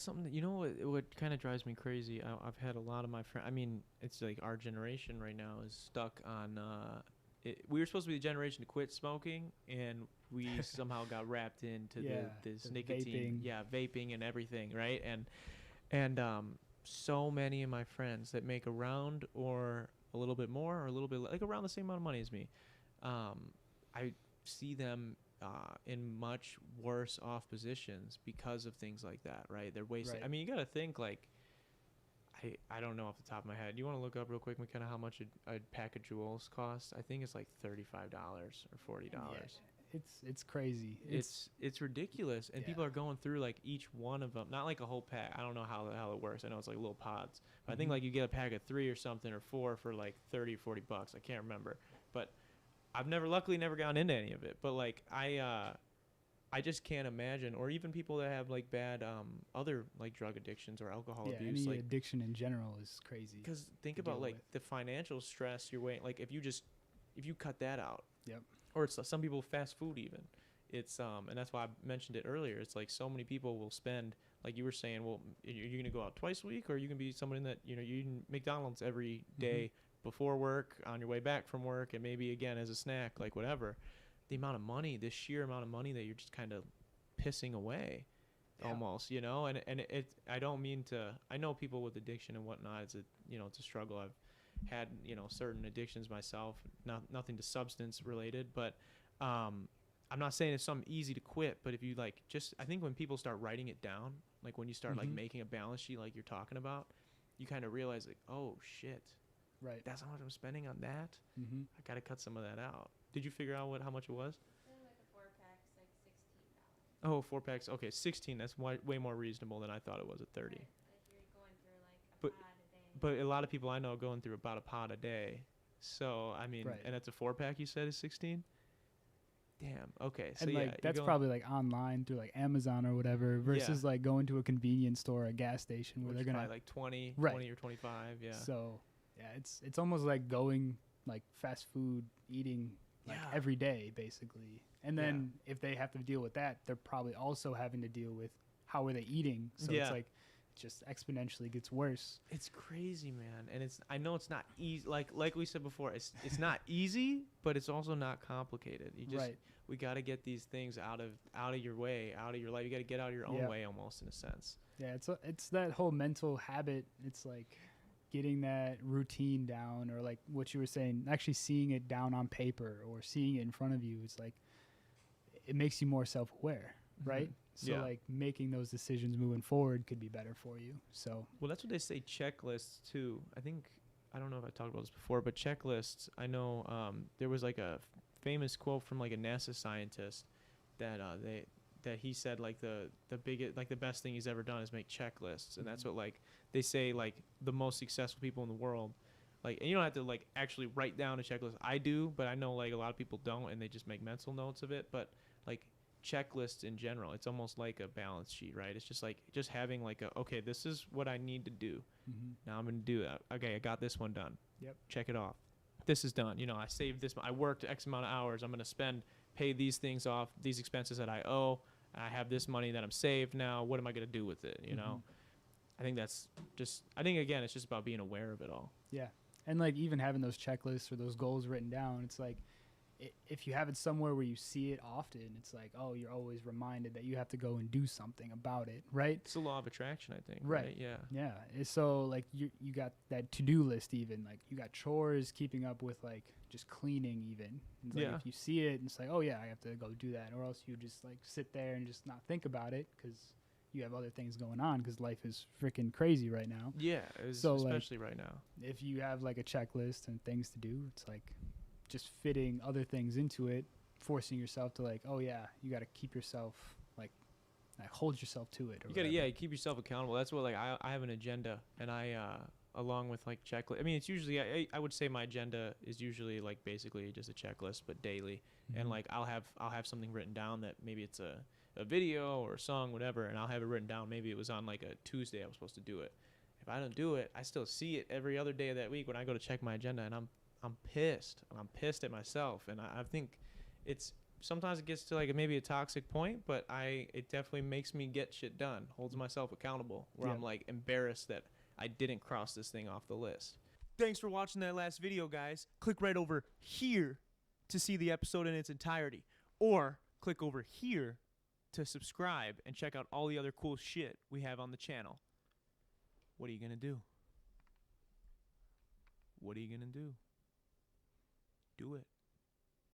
something that, what kind of drives me crazy. I've had a lot of my friends. I mean, it's like our generation right now is stuck on. We were supposed to be the generation to quit smoking, and we somehow got wrapped into Yeah, this the nicotine, vaping. yeah, vaping and everything, right? And so many of my friends that make around or a little bit more or a little bit like around the same amount of money as me, um, I see them in much worse off positions because of things like that, right? They're wasting. I Right. mean, you got to think like I don't know off the top of my head. You want to look up real quick, McKenna, how much a pack of jewels costs? I think it's like $35 or forty Yeah, dollars. it's crazy. It's ridiculous, and people Yeah. are going through like each one of them, not like a whole pack. I don't know how it works. I know it's like little pods, but I think Hmm. like you get a pack of 3 or something or 4 for like 30 or $40. I can't remember, but I've luckily never gotten into any of it. But like I just can't imagine, or even people that have like bad other like drug addictions or alcohol Yeah, abuse, any like addiction in general is crazy because think to about deal like with. the financial stress you're weighing. Like if you cut that out, Yep. or it's some people fast food even. It's and that's why I mentioned it earlier. It's like so many people will spend, like you were saying, well, you're gonna go out twice a week, or you can be someone that you eat McDonald's every Hmm. day before work, on your way back from work, and maybe again as a snack, like whatever. The amount of money, the sheer amount of money that you're just kind of pissing away, Yeah. almost, and I don't mean to. I know people with addiction and whatnot. It's a struggle. I've had certain addictions myself, nothing to substance related, but um I'm not saying it's something easy to quit, but if you like just I think when people start writing it down, like when you start like Hmm. making a balance sheet like you're talking about, you kind of realize like, oh shit, Right. that's how much I'm spending on that. Hmm. I got to cut some of that out. Did you figure out how much it was? Like a 4 pack's like $16. Oh, 4 packs. Okay, 16. That's way more reasonable than I thought it was at 30. Right. But if you're going through like a But pod a day. but a lot of people I know going through about a pod a day. So I mean, Right. and that's a 4 pack. You said is 16. Damn. Okay. So And yeah, like you're that's going. probably like online through like Amazon or whatever Yeah. versus like going to a convenience store or a gas station where Which they're is gonna. probably like 20, Right. 20 or 25. Yeah. So yeah, it's almost like going like fast food eating like Yeah. every day basically. And Yeah. then if they have to deal with that, they're probably also having to deal with how are they eating. So it's Yeah. like it just exponentially gets worse. It's crazy, man, and I know it's not easy. Like we said before, it's not easy, but it's also not complicated. Right. We got to get these things out of your way, out of your life. You got to get out of your own Yeah. way, almost in a sense. Yeah, it's that whole mental habit. It's like getting that routine down or like what you were saying, actually seeing it down on paper or seeing it in front of you. It's like it makes you more self-aware, right? Mhm. So Yeah. like making those decisions moving forward could be better for you. So Well, that's what they say. Checklists too. I don't know if I talked about this before, but checklists. I know there was like a famous quote from like a NASA scientist that that he said like the biggest like the best thing he's ever done is make checklists, and that's Mhm. what like they say like the most successful people in the world. Like, and you don't have to like actually write down a checklist. I do, but I know like a lot of people don't, and they just make mental notes of it. But like checklists in general, it's almost like a balance sheet, right? It's just like just having like a okay, this is what I need to do. Mhm. Now I'm gonna do that. Okay, I got this one done. Yep. Check it off. This is done. I saved this. I worked X amount of hours. I'm gonna pay these things off, these expenses that I owe. I have this money that I'm saved now. What am I gonna do with it? Mhm. I think that's just. I think again, it's just about being aware of it all. Yeah. And like even having those checklists or those goals written down, it's like if you have it somewhere where you see it often, it's like, oh, you're always reminded that you have to go and do something about it, right? It's the law of attraction, I think. Right. Yeah. Yeah. So like you got that to-do list even, like you got chores, keeping up with like just cleaning even. It's like Yeah. if you see it, it's like, oh yeah, I have to go do that, or else you just like sit there and just not think about it because you have other things going on because life is freaking crazy right now. Yeah. So, like, Especially right now. If you have like a checklist and things to do, it's like just fitting other things into it, forcing yourself to like, oh yeah, you got to keep yourself like hold yourself to it. Or You gotta, whatever. you keep yourself accountable. That's what, like, I have an agenda, and along with like checklist. I mean, it's usually, I would say my agenda is usually like basically just a checklist, but daily. And Mhm. like I'll have something written down that maybe it's a video or a song, whatever, and I'll have it written down. Maybe it was on like a Tuesday I was supposed to do it. If I don't do it, I still see it every other day of that week when I go to check my agenda, and I'm pissed. I'm pissed at myself, and I think it's sometimes it gets to like maybe a toxic point, but it definitely makes me get shit done, holds myself accountable, where Yeah. I'm like embarrassed that I didn't cross this thing off the list. Thanks for watching that last video, guys. Click right over here to see the episode in its entirety, or click over here to subscribe and check out all the other cool shit we have on the channel. What are you gonna do? What are you gonna do? Do it.